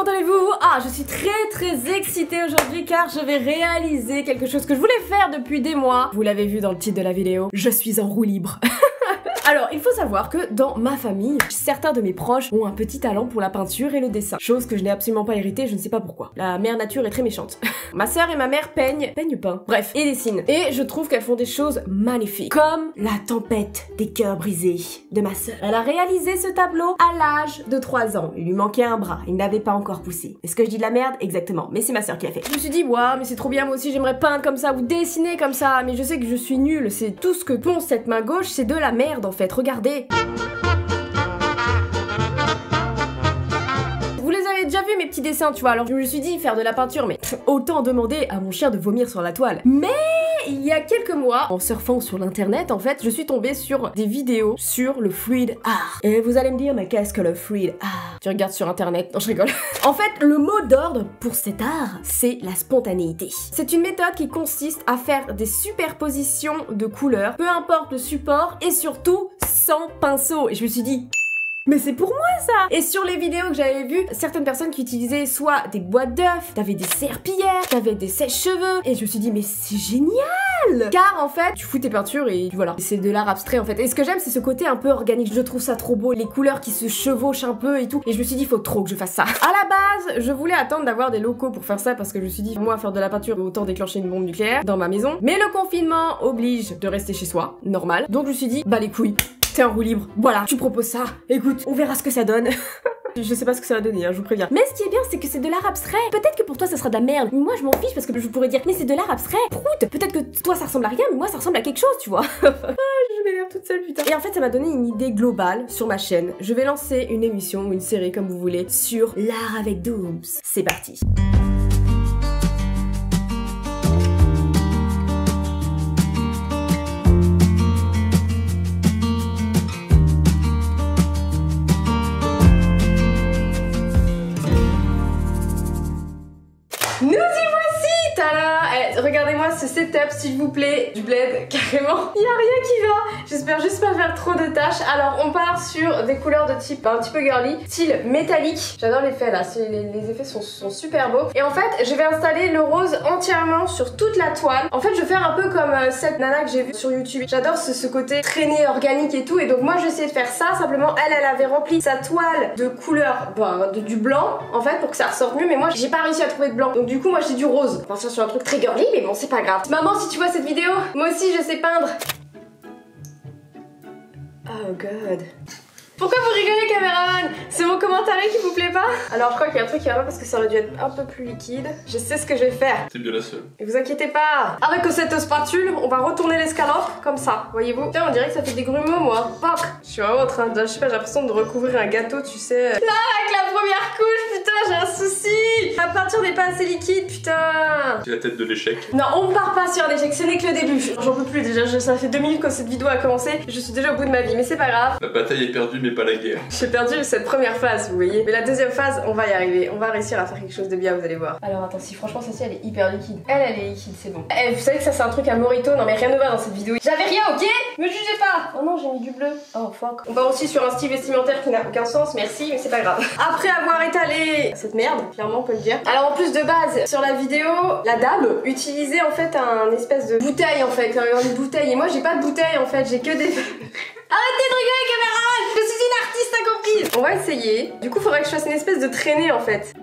allez-vous? Ah, je suis très excitée aujourd'hui car je vais réaliser quelque chose que je voulais faire depuis des mois. Vous l'avez vu dans le titre de la vidéo, je suis en roue libre. Alors, il faut savoir que dans ma famille, certains de mes proches ont un petit talent pour la peinture et le dessin. Chose que je n'ai absolument pas héritée, je ne sais pas pourquoi. La mère nature est très méchante. Ma sœur et ma mère peignent pas. Bref, et dessinent. Et je trouve qu'elles font des choses magnifiques. Comme la tempête des cœurs brisés de ma sœur. Elle a réalisé ce tableau à l'âge de 3 ans. Il lui manquait un bras, il n'avait pas encore poussé. Est-ce que je dis de la merde? Exactement. Mais c'est ma sœur qui l'a fait. Je me suis dit, waouh, mais c'est trop bien, moi aussi j'aimerais peindre comme ça ou dessiner comme ça. Mais je sais que je suis nulle. C'est tout ce que pond cette main gauche, c'est de la merde en fait. Regardez. Vous les avez déjà vu mes petits dessins, tu vois, alors je me suis dit faire de la peinture, mais autant demander à mon chien de vomir sur la toile. Mais il y a quelques mois, en surfant sur l'internet, en fait, je suis tombée sur des vidéos sur le fluid art. Et vous allez me dire, mais qu'est-ce que le fluid art? Tu regardes sur internet, non je rigole. En fait, le mot d'ordre pour cet art, c'est la spontanéité. C'est une méthode qui consiste à faire des superpositions de couleurs, peu importe le support, et surtout sans pinceau. Et je me suis dit, mais c'est pour moi ça! Et sur les vidéos que j'avais vues, certaines personnes qui utilisaient soit des boîtes d'œufs, t'avais des serpillères, t'avais des sèche-cheveux, et je me suis dit mais c'est génial! Car en fait, tu fous tes peintures et voilà, c'est de l'art abstrait en fait. Et ce que j'aime c'est ce côté un peu organique, je trouve ça trop beau, les couleurs qui se chevauchent un peu et tout. Et je me suis dit faut trop que je fasse ça. À la base, je voulais attendre d'avoir des locaux pour faire ça parce que je me suis dit moi faire de la peinture autant déclencher une bombe nucléaire dans ma maison. Mais le confinement oblige de rester chez soi, normal. Donc je me suis dit bah les couilles. T'es en roue libre, voilà, tu proposes ça, écoute, on verra ce que ça donne. Je sais pas ce que ça va donner, hein, je vous préviens. Mais ce qui est bien, c'est que c'est de l'art abstrait. Peut-être que pour toi, ça sera de la merde. Moi, je m'en fiche parce que je pourrais dire, mais c'est de l'art abstrait. Prout. Peut-être que toi, ça ressemble à rien, mais moi, ça ressemble à quelque chose, tu vois. Je m'énerve toute seule, putain. Et en fait, ça m'a donné une idée globale sur ma chaîne. Je vais lancer une émission ou une série, comme vous voulez, sur l'art avec Dooms. C'est parti. Nous y voici, tada! Regardez-moi ce setup s'il vous plaît, du bled carrément. Il y a rien qui va. J'espère juste pas faire trop de tâches. Alors on part sur des couleurs de type un petit peu girly, style métallique. J'adore l'effet là, les effets sont super beaux. Et en fait je vais installer le rose entièrement sur toute la toile. En fait je vais faire un peu comme cette nana que j'ai vue sur YouTube. J'adore ce côté traîné organique et tout. Et donc moi je vais essayer de faire ça. Simplement elle avait rempli sa toile de couleur du blanc en fait pour que ça ressorte mieux. Mais moi j'ai pas réussi à trouver de blanc. Donc du coup moi j'ai du rose. Enfin ça sur un truc très girly mais bon c'est pas grave. Maman si tu vois cette vidéo, moi aussi je sais peindre. Oh god. Pourquoi vous rigolez caméraman? C'est mon commentaire qui vous plaît pas? Alors je crois qu'il y a un truc qui va pas parce que ça aurait dû être un peu plus liquide. Je sais ce que je vais faire. C'est bien la seule. Et vous inquiétez pas. Avec cette spatule, on va retourner l'escalope comme ça, voyez-vous. Putain on dirait que ça fait des grumeaux moi. Pop. Je suis vraiment en train de, je sais pas, j'ai l'impression de recouvrir un gâteau tu sais. Là avec la première couche, putain j'ai un souci. La peinture n'est pas assez liquide, putain. C'est la tête de l'échec. Non on part pas sur l'échec, ce n'est que le début. J'en peux plus déjà, ça fait 2 minutes que cette vidéo a commencé. Je suis déjà au bout de ma vie mais c'est pas grave. La bataille est perdue mais pas la guerre. J'ai perdu cette première phase, vous voyez. Mais la deuxième phase, on va y arriver. On va réussir à faire quelque chose de bien, vous allez voir. Alors attends, si franchement celle-ci elle est hyper liquide. Elle est liquide, c'est bon. Eh, vous savez que ça c'est un truc à Morito. Non mais rien ne va dans cette vidéo. J'avais rien, ok? Me jugez pas. Oh non, j'ai mis du bleu. Oh fuck. On va aussi sur un style vestimentaire qui n'a aucun sens, merci, mais c'est pas grave. Après avoir étalé cette merde, clairement on peut le dire. Alors en plus de base, sur la vidéo, la dame utilisait en fait un espèce de bouteille en fait. Une bouteille. Et moi j'ai pas de bouteille en fait, j'ai que des... Arrêtez de rigoler caméra! Je suis une artiste, t'as compris? On va essayer. Du coup faudrait que je fasse une espèce de traînée en fait.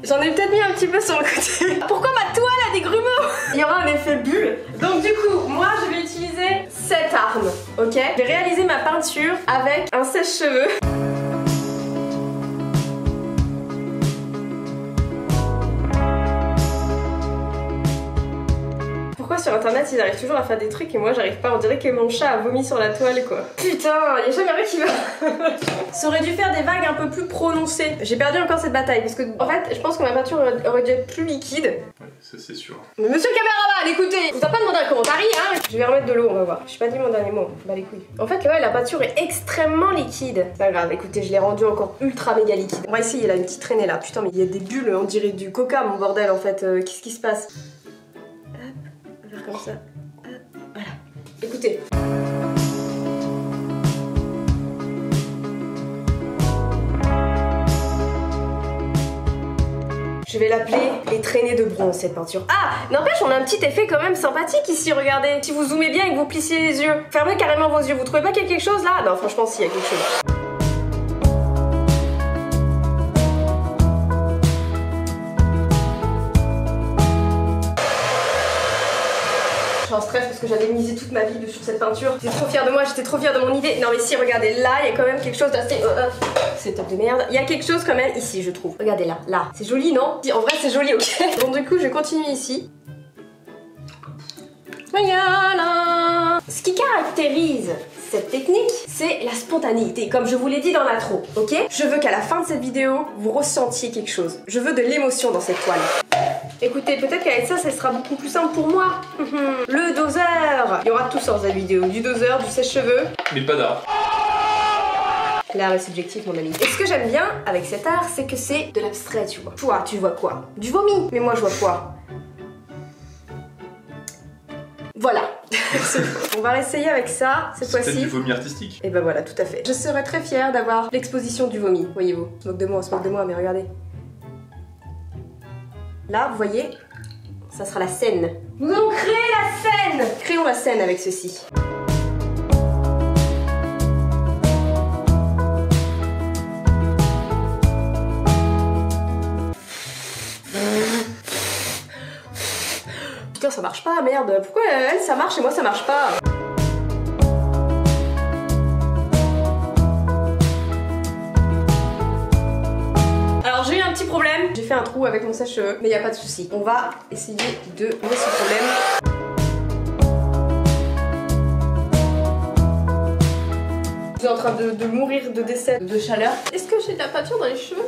J'en ai peut-être mis un petit peu sur le côté. Pourquoi ma toile a des grumeaux? Il y aura un effet bulle. Donc du coup, moi je vais utiliser cette arme, ok? Je vais réaliser ma peinture avec un sèche-cheveux. Sur internet ils arrivent toujours à faire des trucs et moi j'arrive pas, on dirait que mon chat a vomi sur la toile quoi. Putain, y'a jamais rien qui va. Ça aurait dû faire des vagues un peu plus prononcées. J'ai perdu encore cette bataille parce que en fait je pense que ma peinture aurait dû être plus liquide. Ouais, ça c'est sûr. Mais monsieur le caméraman, écoutez, je vous ai pas demandé un commentaire hein. Je vais remettre de l'eau, on va voir. J'ai pas dit mon dernier mot, bah les couilles. En fait ouais, la peinture est extrêmement liquide. C'est pas grave, écoutez, je l'ai rendue encore ultra méga liquide. On va essayer là, une petite traînée là. Putain mais il y a des bulles, on dirait du coca mon bordel en fait. Qu'est-ce qui se passe? Comme ça. Voilà. Écoutez. Je vais l'appeler les traînées de bronze, cette peinture. Ah, n'empêche, on a un petit effet quand même sympathique ici, regardez. Si vous zoomez bien et que vous plissiez les yeux, fermez carrément vos yeux, vous trouvez pas qu'il y a quelque chose là? Non, franchement, si, il y a quelque chose. Je suis en stress parce que j'avais misé toute ma vie sur cette peinture. J'étais trop fière de moi, j'étais trop fière de mon idée. Non mais si, regardez, là, il y a quand même quelque chose d'assez... c'est top de merde. Il y a quelque chose quand même ici, je trouve. Regardez là, là. C'est joli, non? En vrai, c'est joli, ok. Bon, du coup, je continue ici. Voilà. Ce qui caractérise cette technique, c'est la spontanéité, comme je vous l'ai dit dans l'intro, ok? Je veux qu'à la fin de cette vidéo, vous ressentiez quelque chose. Je veux de l'émotion dans cette toile. Écoutez, peut-être qu'avec ça, ça sera beaucoup plus simple pour moi. Le doseur. Il y aura tout sur cette vidéo. Du doseur, du sèche-cheveux. Mais pas d'art. L'art est subjectif, mon ami. Et ce que j'aime bien avec cet art, c'est que c'est de l'abstrait, tu vois. Toi, tu vois quoi? Du vomi. Mais moi, je vois quoi? Voilà. On va l'essayer avec ça, cette fois-ci. C'est du vomi artistique. Et ben voilà, tout à fait. Je serais très fière d'avoir l'exposition du vomi, voyez-vous. On se moque de moi, mais regardez. Là, vous voyez, ça sera la scène. Nous allons créer la scène. Créons la scène avec ceci. Putain, ça marche pas, merde. Pourquoi elle, ça marche et moi, ça marche pas? Alors, j'ai eu un petit problème. J'ai fait un trou avec mon sèche-cheveux, mais y a pas de souci. On va essayer de régler ce problème. Je suis en train de mourir de décès de chaleur. Est-ce que j'ai de la peinture dans les cheveux?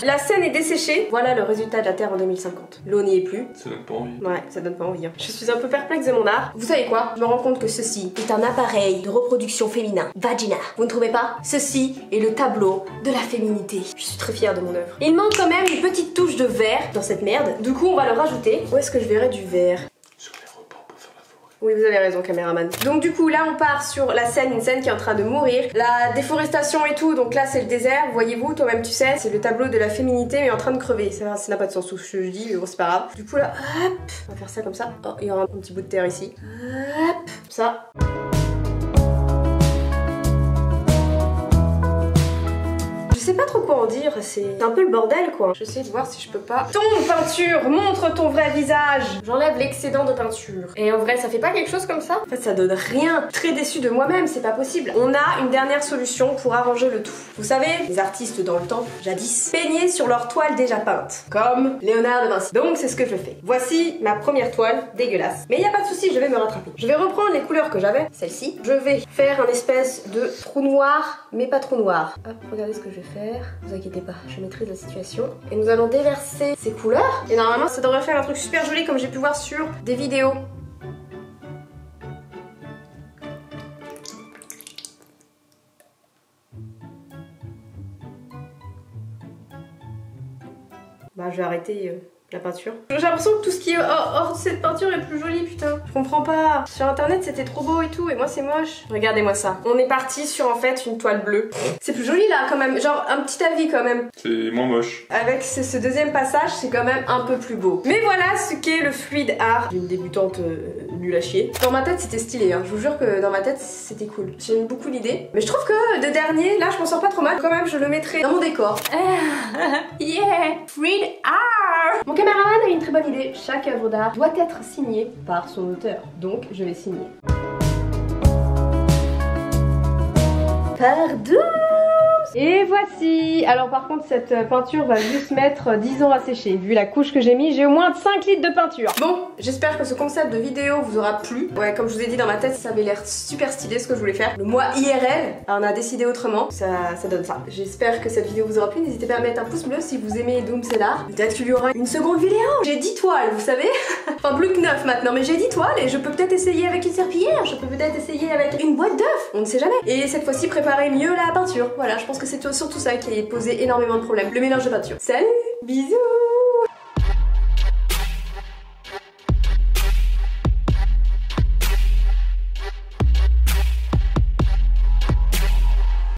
La scène est desséchée. Voilà le résultat de la Terre en 2050. L'eau n'y est plus. Ça donne pas envie. Ouais, ça donne pas envie. Hein. Je suis un peu perplexe de mon art. Vous savez quoi? Je me rends compte que ceci est un appareil de reproduction féminin. Vagina. Vous ne trouvez pas? Ceci est le tableau de la féminité. Je suis très fière de mon œuvre. Il manque quand même une petite touche de vert dans cette merde. Du coup, on va le rajouter. Où est-ce que je verrai du vert? Sur les rebords pour faire la forêt. Oui, vous avez raison, caméraman. Donc du coup, là, on part sur la scène, une scène qui est en train de mourir. La déforestation et tout, donc là, c'est le désert. Voyez-vous, toi-même, tu sais, c'est le tableau de la féminité, mais en train de crever. Ça n'a pas de sens tout ce que je dis, mais bon, c'est pas grave. Du coup, là, hop, on va faire ça comme ça. Oh, il y aura un petit bout de terre ici. Hop, ça. Je sais pas trop quoi en dire, c'est un peu le bordel quoi. J'essaie de voir si je peux pas. Ton peinture, montre ton vrai visage. J'enlève l'excédent de peinture. Et en vrai, ça fait pas quelque chose comme ça? En fait, ça donne rien. Très déçue de moi-même, c'est pas possible. On a une dernière solution pour arranger le tout. Vous savez, les artistes dans le temps, jadis, peignaient sur leur toile déjà peinte. Comme Léonard de Vinci. Donc c'est ce que je fais. Voici ma première toile, dégueulasse. Mais y a pas de souci, je vais me rattraper. Je vais reprendre les couleurs que j'avais, celle-ci. Je vais faire un espèce de trou noir, mais pas trop noir. Hop, regardez ce que je vais faire. Vous inquiétez pas, je maîtrise la situation. Et nous allons déverser ces couleurs. Et normalement, ça devrait faire un truc super joli comme j'ai pu voir sur des vidéos. Bah, je vais arrêter la peinture. J'ai l'impression que tout ce qui est hors de cette peinture est plus joli, putain. Je comprends pas. Sur internet c'était trop beau et tout, et moi c'est moche. Regardez-moi ça. On est parti sur en fait une toile bleue. C'est plus joli là quand même, genre un petit avis quand même. C'est moins moche. Avec ce deuxième passage, c'est quand même un peu plus beau. Mais voilà ce qu'est le fluid art d'une débutante nulle à chier. Dans ma tête c'était stylé, hein. Je vous jure que dans ma tête c'était cool. J'aime beaucoup l'idée. Mais je trouve que de dernier, là je m'en sors pas trop mal. Quand même je le mettrai dans mon décor. Yeah, fluid art. Mon caméraman a une très bonne idée. Chaque œuvre d'art doit être signée par son auteur. Donc je vais signer. Pardon. Et voici. Alors par contre cette peinture va juste mettre 10 ans à sécher. Vu la couche que j'ai mis, j'ai au moins 5 litres de peinture. Bon, j'espère que ce concept de vidéo vous aura plu. Ouais, comme je vous ai dit dans ma tête, ça avait l'air super stylé ce que je voulais faire. Le mois IRL, on a décidé autrement. Ça donne ça. J'espère que cette vidéo vous aura plu. N'hésitez pas à mettre un pouce bleu si vous aimez Doom c'est l'art. Peut-être qu'il y aura une seconde vidéo. J'ai 10 toiles, vous savez. Enfin plus que 9 maintenant, mais j'ai 10 toiles et je peux peut-être essayer avec une serpillière. Je peux peut-être essayer avec une boîte d'œufs. On ne sait jamais. Et cette fois-ci préparer mieux la peinture. Voilà, je pense que c'est surtout ça qui a posé énormément de problèmes. Le mélange de peinture. Salut, bisous.